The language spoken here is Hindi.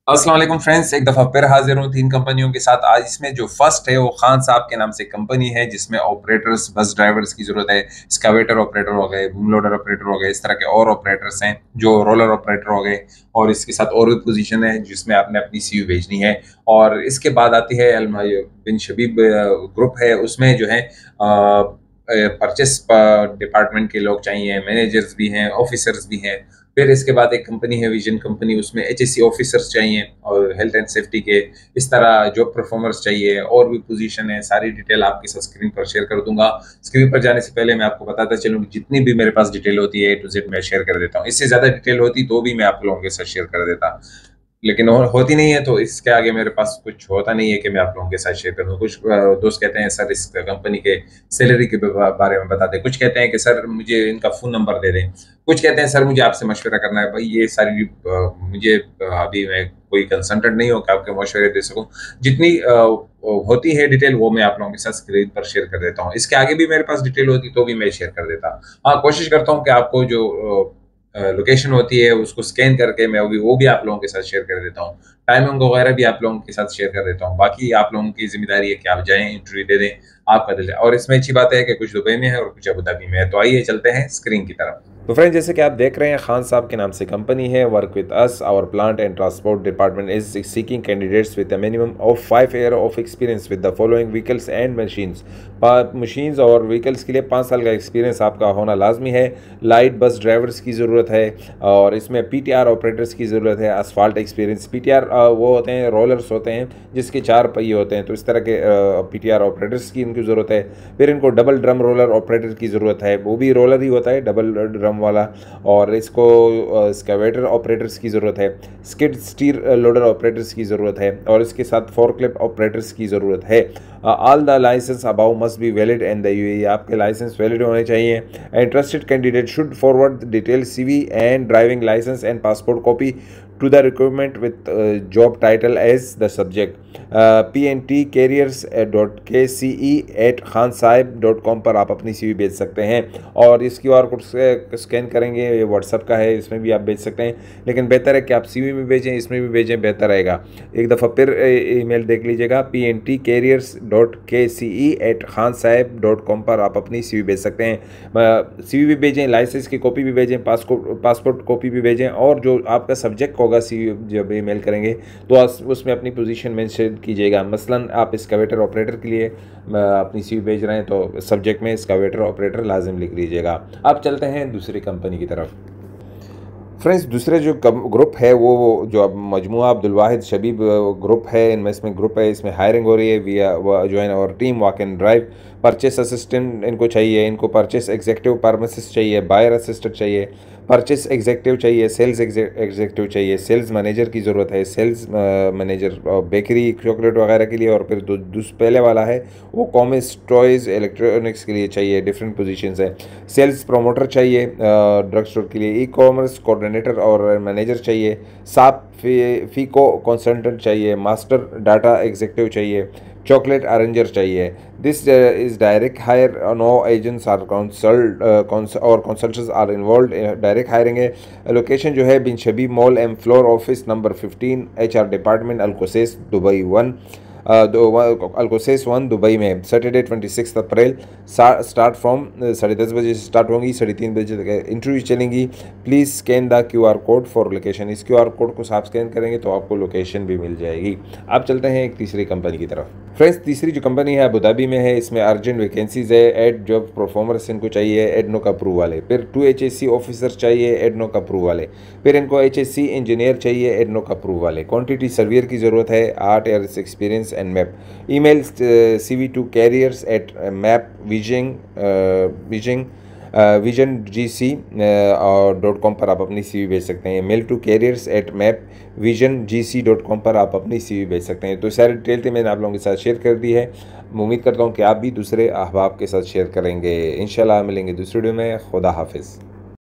अस्सलाम वालेकुम फ्रेंड्स, एक दफ़ा फिर हाजिर हूँ तीन कंपनियों के साथ। आज इसमें जो फर्स्ट है वो खान साहब के नाम से कंपनी है, जिसमें ऑपरेटर्स, बस ड्राइवर्स की ज़रूरत है। स्कावेटर ऑपरेटर हो गए, बूम लोडर ऑपरेटर हो गए, इस तरह के और ऑपरेटर्स हैं, जो रोलर ऑपरेटर हो गए। और इसके साथ और भी पोजीशन है जिसमें आपने अपनी सीवी भेजनी है। और इसके बाद आती है बिन शबीब ग्रुप है, उसमें जो है परचेस डिपार्टमेंट के लोग चाहिए, मैनेजर्स भी हैं, ऑफिसर्स भी हैं। फिर इसके बाद एक कंपनी है विजन कंपनी, उसमें एचएससी ऑफिसर्स चाहिए और हेल्थ एंड सेफ्टी के। इस तरह जॉब परफॉर्मर्स चाहिए, और भी पोजीशन है। सारी डिटेल आपके साथ स्क्रीन पर शेयर कर दूंगा। स्क्रीन पर जाने से पहले मैं आपको बताता चलूँ कि जितनी भी मेरे पास डिटेल होती है A to Z मैं शेयर कर देता हूँ। इससे ज़्यादा डिटेल होती तो भी मैं आप लोगों के साथ शेयर कर देता, लेकिन होती नहीं है, तो इसके आगे मेरे पास कुछ होता नहीं है कि मैं आप लोगों के साथ शेयर करूँ। कुछ दोस्त कहते हैं सर इस कंपनी के सैलरी के बारे में बता दें, कुछ कहते हैं कि सर मुझे इनका फ़ोन नंबर दे दें, कुछ कहते हैं सर मुझे आपसे मशवरा करना है। भाई ये सारी मुझे अभी मैं कोई कंसल्टेंट नहीं हूँ कि आपके मशवरे दे सकूँ। जितनी होती है डिटेल वो मैं आप लोगों के साथ स्क्रीन पर शेयर कर देता हूँ। इसके आगे भी मेरे पास डिटेल होती तो भी मैं शेयर कर देता। हाँ, कोशिश करता हूँ कि आपको जो लोकेशन होती है उसको स्कैन करके मैं वो भी आप लोगों के साथ शेयर कर देता हूँ। टाइमिंग वगैरह भी आप लोगों के साथ शेयर कर देता हूँ। बाकी आप लोगों की जिम्मेदारी है कि आप जाएं, इंटरव्यू दे दें, आपका दिल है। और इसमें अच्छी बात है कि कुछ दुबई में है और कुछ अबू धाबी में है। तो आइए चलते हैं स्क्रीन की तरफ। तो फ्रेंड, जैसे कि आप देख रहे हैं, खान साहब के नाम से कंपनी है। Work with us, our plant and transport department is seeking candidates with a minimum of 5 year of experience with the following vehicles and machines. Machines और व्हीकल्स के लिए 5 साल का एक्सपीरियंस आपका होना लाजमी है। लाइट बस ड्राइवर्स की ज़रूरत है, और इसमें पीटीआर ऑपरेटर्स की ज़रूरत है। असफाल्ट एक्सपीरियंस, पीटीआर वो होते हैं, रोलर्स होते हैं जिसके 4 पहिए होते हैं, तो इस तरह के पीटीआर ऑपरेटर्स की इनकी ज़रूरत है। फिर इनको डबल ड्रम रोलर ऑपरेटर की ज़रूरत है, वो भी रोलर ही होता है, डबल ड्रम वाला। और इसको स्कैवेटर ऑपरेटर्स की ज़रूरत है। स्किड स्टीर लोडर ऑपरेटर्स की ज़रूरत है, और इसके साथ फोर्कलिफ्ट ऑपरेटर्स की ज़रूरत है। All the licence above must be valid and the UAE, आपके लाइसेंस वैलिड होने चाहिए। Interested candidate should forward detail CV and driving licence and passport copy to the requirement with job title as the subject. pntcarriers.kce@khansaib.com पर आप अपनी सीवी भेज सकते हैं। और इस QR कोड से स्कैन करेंगे, ये व्हाट्सअप का है, इसमें भी आप भेज सकते हैं, लेकिन बेहतर है कि आप सीवी में भेजें, इसमें भी भेजें, बेहतर रहेगा। एक दफ़ा फिर ईमेल देख लीजिएगा, pntcarriers.kce@khansaib.com पर आप अपनी सीवी भेज सकते हैं। सीवी भी भेजें, लाइसेंस की कॉपी भी भेजें, पासपोर्ट कॉपी भी भेजें, और जो आपका सब्जेक्ट होगा सीवी जब ईमेल करेंगे तो उसमें अपनी पोजीशन मेंशन कीजिएगा। मसलन आप स्कैवेटर ऑपरेटर के लिए अपनी सीवी भेज रहे हैं तो सब्जेक्ट में स्कैवेटर ऑपरेटर लाजिम लिख लीजिएगा। अब चलते हैं दूसरी कंपनी की तरफ। फ्रेंड्स, दूसरे जो ग्रुप है वो जो अब मजमुआ अब्दुल वाहिद शबीब ग्रुप है, इनमें इसमें ग्रुप है, इसमें हायरिंग हो रही है विया ज्वाइन और team walk and drive. Purchase assistant इनको चाहिए, इनको परचेस एग्जीक्यूटिव फार्मासिस्ट चाहिए, बायर असिस्टेंट चाहिए, परचेस एग्जीक्यूटिव चाहिए, सेल्स एग्जीक्यूटिव चाहिए, सेल्स मैनेजर की ज़रूरत है, सेल्स मैनेजर बेकरी चॉकलेट वगैरह के लिए। और फिर पहले वाला है वो कॉमर्स टॉयज़ इलेक्ट्रॉनिक्स के लिए चाहिए, डिफरेंट पोजीशंस है। सेल्स प्रमोटर चाहिए ड्रग स्टोर के लिए, ई कॉमर्स कोऑर्डिनेटर और मैनेजर चाहिए, साप फीको कंसल्टेंट चाहिए, मास्टर डाटा एग्जीक्यूटिव चाहिए, चॉकलेट अरेंजर चाहिए। This is direct hire, no agents are और consultants are involve. Direct hiring है। लोकेशन जो है Bin Shabib mall M floor office number 15 HR department Al Qusais Dubai 1, Al Qusais 1 Dubai में। सैटरडे 26 अप्रैल स्टार्ट फ्रॉम 10:30 बजे से स्टार्ट होंगी, 3:30 बजे तक इंटरव्यू चलेंगी। Please scan the QR code for location. इस QR कोड को आप स्कैन करेंगे तो आपको लोकेशन भी मिल जाएगी। अब चलते हैं एक तीसरी कंपनी की तरफ। फ्रेंड्स, तीसरी जो कंपनी है अबू धाबी में है, इसमें अर्जेंट वैकेंसीज है। एड जॉब परफॉर्मर्स इनको चाहिए, एडनो का अप्रूव वाले। फिर 2 HSC ऑफिसर चाहिए, एडनो का अप्रूव वाले। फिर इनको HSC इंजीनियर चाहिए, एडनो का अप्रूव वाले। क्वांटिटी सर्वियर की ज़रूरत है, 8 years experience and map. Email CV to carriers@mapvision GC .com पर आप अपनी CV भेज सकते हैं। मेल टू carriers@mapvision GC.com पर आप अपनी CV भेज सकते हैं। तो सारी डिटेल थी, मैंने आप लोगों के साथ शेयर कर दी है। उम्मीद करता हूँ कि आप भी दूसरे अहबाब के साथ शेयर करेंगे। इंशाल्लाह मिलेंगे दूसरे वीडियो में। खुदा हाफिज़।